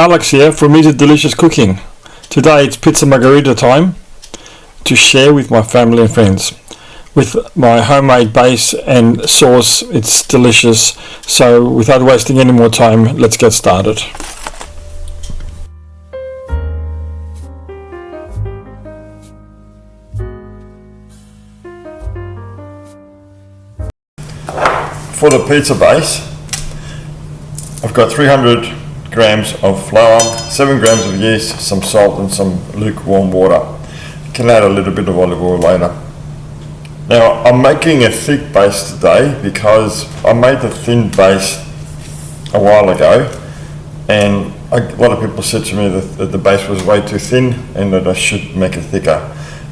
Alex here from Easy Delicious Cooking. Today it's pizza margherita time to share with my family and friends. With my homemade base and sauce, it's delicious. So without wasting any more time, let's get started. For the pizza base, I've got 300 grams of flour, 7 grams of yeast, some salt and some lukewarm water. You can add a little bit of olive oil later. Now I'm making a thick base today because I made the thin base a while ago, and a lot of people said to me that the base was way too thin and that I should make it thicker.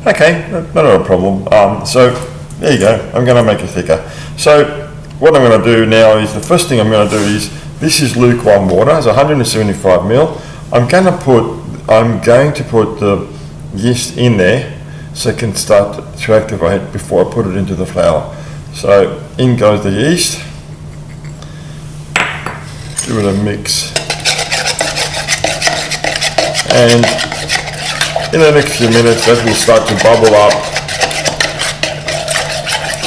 Okay, not a problem. So there you go, I'm going to make it thicker. So what I'm going to do now is, the first thing I'm going to do is, this is lukewarm water, it's 175 ml. I'm going to put the yeast in there so it can start to activate before I put it into the flour. So in goes the yeast. Give it a mix. And in the next few minutes that will start to bubble up.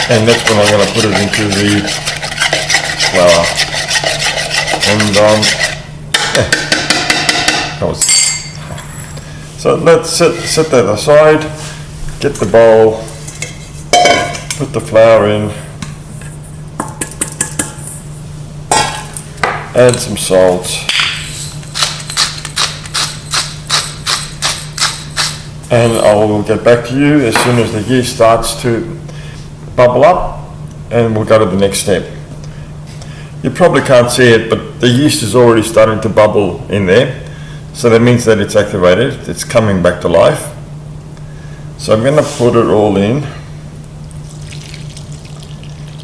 And that's when I'm going to put it into the flour. And so let's set that aside, get the bowl, put the flour in, add some salt, and I will get back to you as soon as the yeast starts to bubble up, and we'll go to the next step. You probably can't see it, but the yeast is already starting to bubble in there. So that means that it's activated, it's coming back to life. So I'm going to put it all in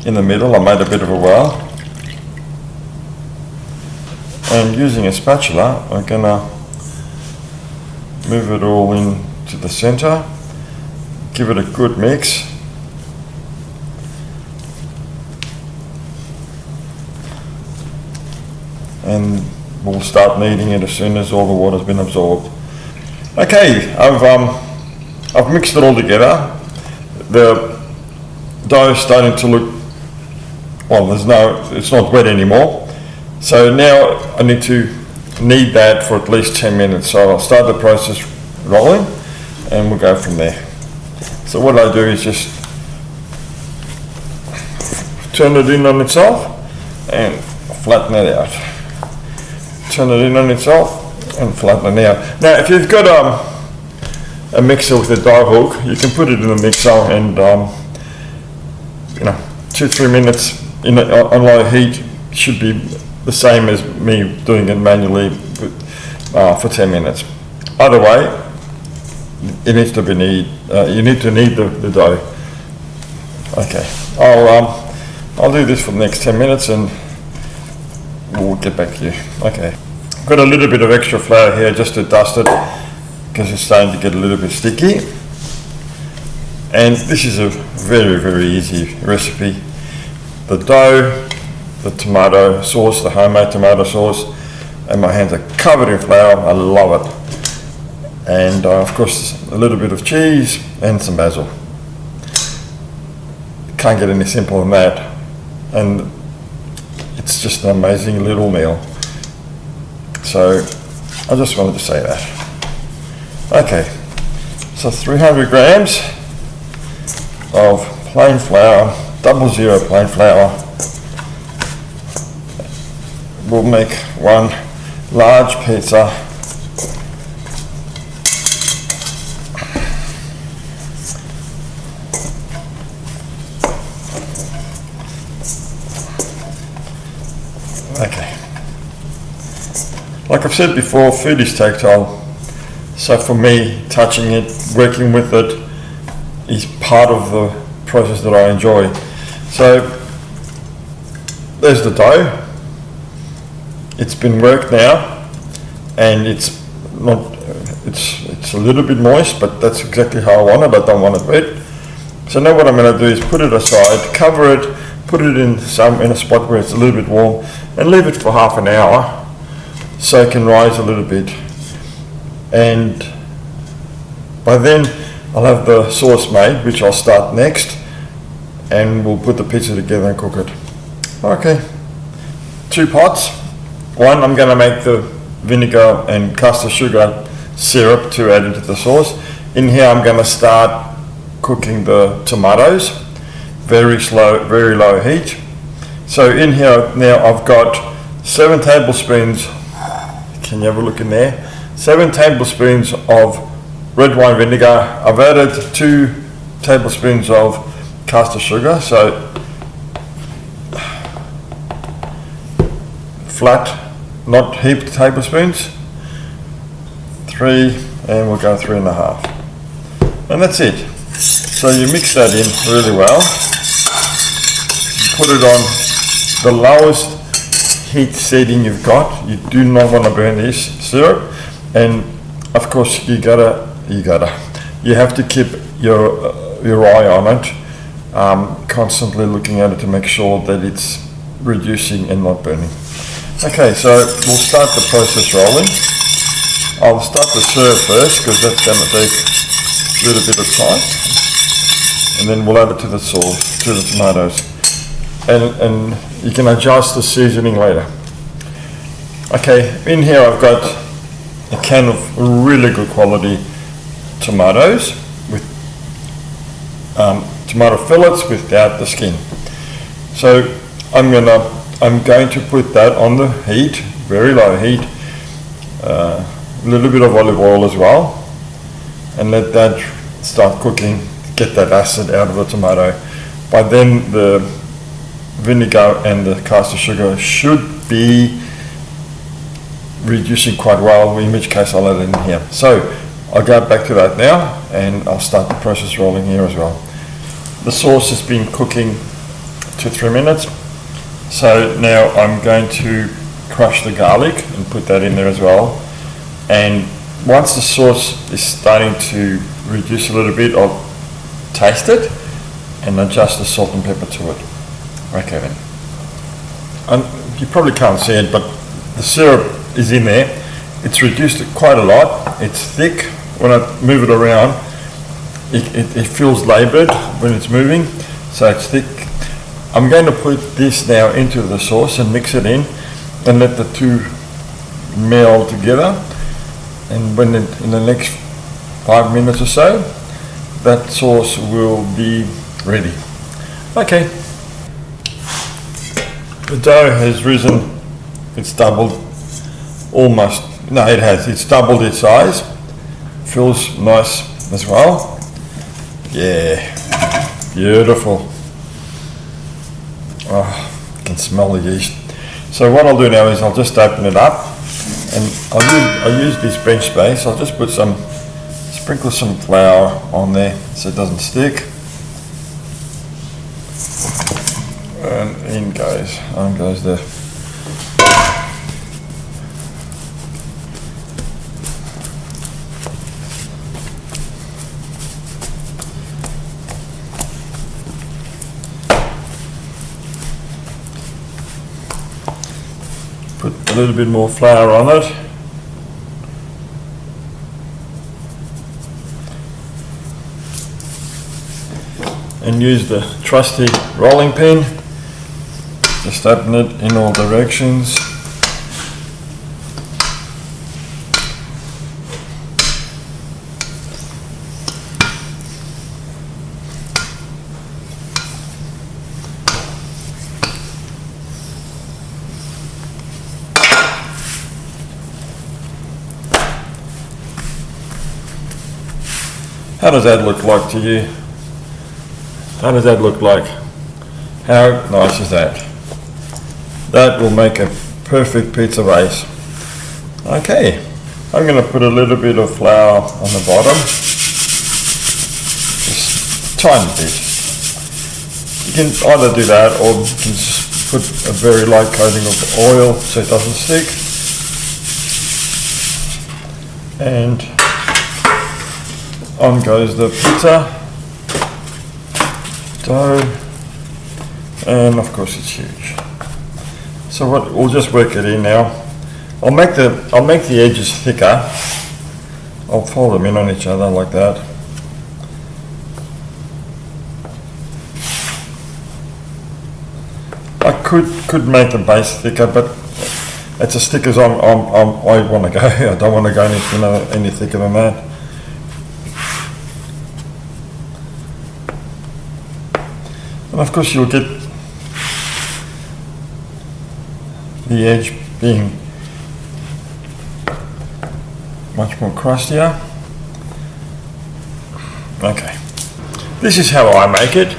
the middle. I made a bit of a well. And using a spatula, I'm going to move it all in to the center, give it a good mix. And we'll start kneading it as soon as all the water's been absorbed. Okay, I've mixed it all together. The dough is starting to look, well, it's not wet anymore. So now I need to knead that for at least 10 minutes. So I'll start the process rolling and we'll go from there. So what I do is just turn it in on itself and flatten it out. Turn it in on itself and flatten it out. Now if you've got a mixer with a die hook, you can put it in the mixer and 2-3 minutes on low heat should be the same as me doing it manually for 10 minutes. Either way, it needs to be you need to knead the dough. Okay, I'll do this for the next 10 minutes and we'll get back to you. Okay, I've got a little bit of extra flour here just to dust it because it's starting to get a little bit sticky. And this is a very, very easy recipe. The dough, the tomato sauce, the homemade tomato sauce, and my hands are covered in flour. I love it. And of course a little bit of cheese and some basil. Can't get any simpler than that. And it's just an amazing little meal. So I just wanted to say that. Okay, so 300 grams of plain flour, 00 plain flour. We'll make one large pizza. Okay. Like I've said before, food is tactile. So for me, touching it, working with it is part of the process that I enjoy. So there's the dough. It's been worked now, and it's a little bit moist, but that's exactly how I want it. I don't want it wet. So now what I'm going to do is put it aside, cover it, put it in a spot where it's a little bit warm, and leave it for half an hour so it can rise a little bit. And by then I'll have the sauce made, which I'll start next, and we'll put the pizza together and cook it. Okay, 2 pots. One, I'm going to make the vinegar and caster sugar syrup to add into the sauce. In here I'm going to start cooking the tomatoes, very slow, very low heat. So in here now I've got 7 tablespoons, can you have a look in there? 7 tablespoons of red wine vinegar. I've added 2 tablespoons of caster sugar, so flat, not heaped tablespoons. 3, and we'll go 3.5. And that's it. So you mix that in really well. Put it on the lowest heat setting you've got. You do not want to burn this syrup, and of course you have to keep your eye on it, constantly looking at it to make sure that it's reducing and not burning. Okay, so we'll start the process rolling. I'll start the syrup first because that's going to take a little bit of time, and then we'll add it to the sauce, to the tomatoes, and you can adjust the seasoning later. Okay, in here I've got a can of really good quality tomatoes with tomato fillets without the skin. So I'm going to put that on the heat, very low heat, a little bit of olive oil as well, and let that start cooking, get that acid out of the tomato. By then the vinegar and the caster sugar should be reducing quite well, in which case I'll add it in here. So I'll go back to that now, and I'll start the process rolling here as well. The sauce has been cooking 2-3 minutes, so now I'm going to crush the garlic and put that in there as well. And once the sauce is starting to reduce a little bit, I'll taste it and adjust the salt and pepper to it. Okay then. And you probably can't see it, but the syrup is in there. It's reduced it quite a lot. It's thick. When I move it around, it feels laboured when it's moving, so it's thick. I'm going to put this now into the sauce and mix it in and let the two meld together, and when in the next 5 minutes or so, that sauce will be ready. Okay, the dough has risen, it's doubled, almost, no it has, it's doubled its size, feels nice as well. Yeah, beautiful. Oh, I can smell the yeast. So what I'll do now is I'll just open it up, and I'll use this bench space. I'll just put sprinkle some flour on there so it doesn't stick. And in goes the put a little bit more flour on it. And use the trusty rolling pin. Just open it in all directions. How does that look like to you? How does that look like? How nice is that? That will make a perfect pizza base. Okay, I'm going to put a little bit of flour on the bottom. Just a tiny bit. You can either do that, or you can just put a very light coating of oil so it doesn't stick. And on goes the pizza dough, and of course it's huge. So we'll just work it in now. I'll make the edges thicker. I'll fold them in on each other like that. I could make the base thicker, but it's as thick as I want to go. I don't want to go any thicker than that. And of course you'll get the edge being much more crustier. Okay, this is how I make it.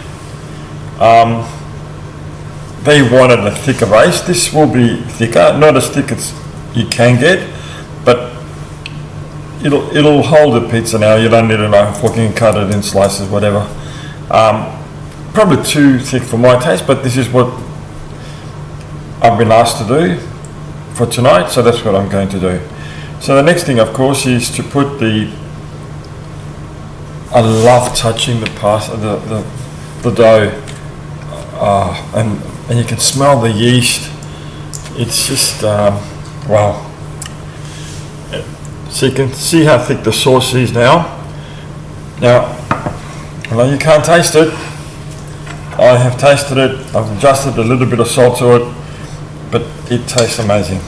They wanted a thicker base. This will be thicker, not as thick as you can get, but it'll hold the pizza now. You don't need a knife fork, you can cut it in slices, whatever. Probably too thick for my taste, but this is what I've been asked to do for tonight, so that's what I'm going to do. So the next thing, of course, is to put I love touching the dough, and you can smell the yeast. It's just wow. So you can see how thick the sauce is now. Now, I know you can't taste it. I have tasted it. I've adjusted a little bit of salt to it, but it tastes amazing.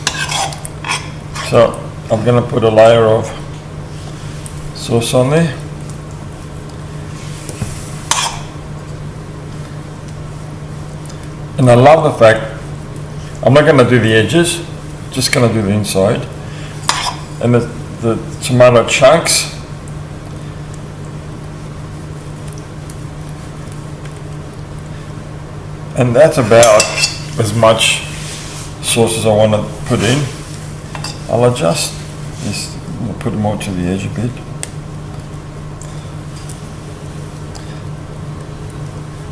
So I'm going to put a layer of sauce on there. And I love the fact I'm not going to do the edges, just going to do the inside. And the tomato chunks, and that's about as much sauce as I want to put in. I'll adjust this, I'll put more to the edge a bit.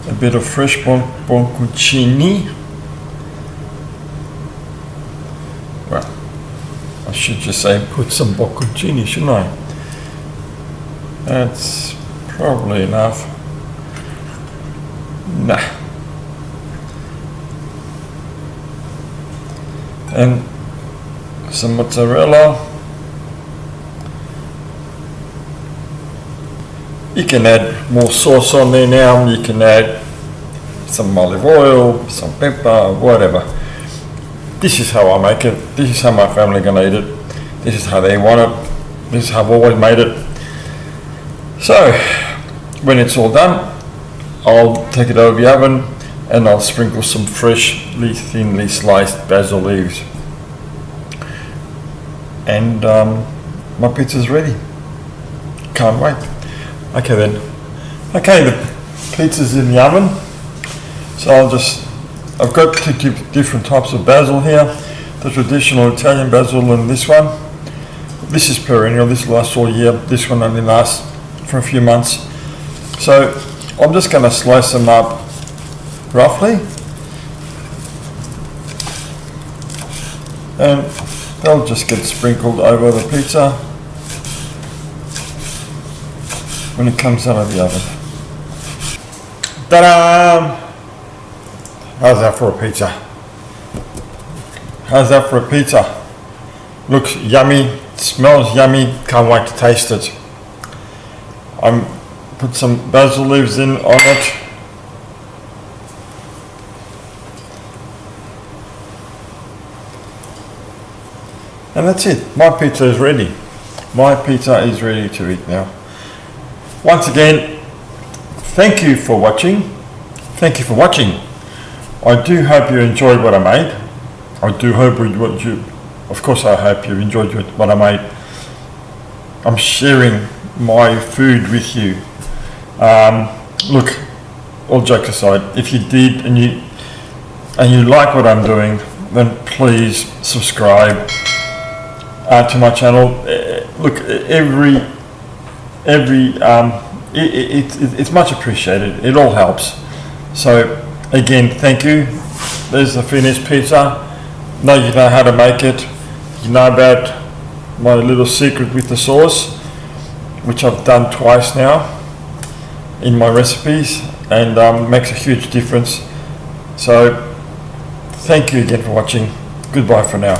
A bit of fresh bocconcini. Well, I should just say put some bocconcini, shouldn't I? That's probably enough. Nah. And some mozzarella. You can add more sauce on there now. You can add some olive oil, some pepper, whatever. This is how I make it. This is how my family are going to eat it. This is how they want it. This is how I've always made it. So when it's all done, I'll take it over the oven and I'll sprinkle some freshly thinly sliced basil leaves. And my pizza's ready. Can't wait. Okay then. Okay, the pizza's in the oven. So I've got two different types of basil here. The traditional Italian basil and this one. This is perennial, this lasts all year. This one only lasts for a few months. So I'm just going to slice them up roughly. And they'll just get sprinkled over the pizza when it comes out of the oven. Ta-da! How's that for a pizza? How's that for a pizza? Looks yummy, smells yummy, can't wait to taste it. Put some basil leaves in on it. And that's it. My pizza is ready. My pizza is ready to eat now. Once again, thank you for watching. Thank you for watching. I do hope you enjoyed what I made. I do hope of course I hope you enjoyed what I made. I'm sharing my food with you. Look, all jokes aside, if you did and you like what I'm doing, then please subscribe to my channel. Look, it's much appreciated. It all helps. So again, thank you. There's the finished pizza. Now you know how to make it. You know about my little secret with the sauce, which I've done twice now in my recipes, and makes a huge difference. So thank you again for watching. Goodbye for now.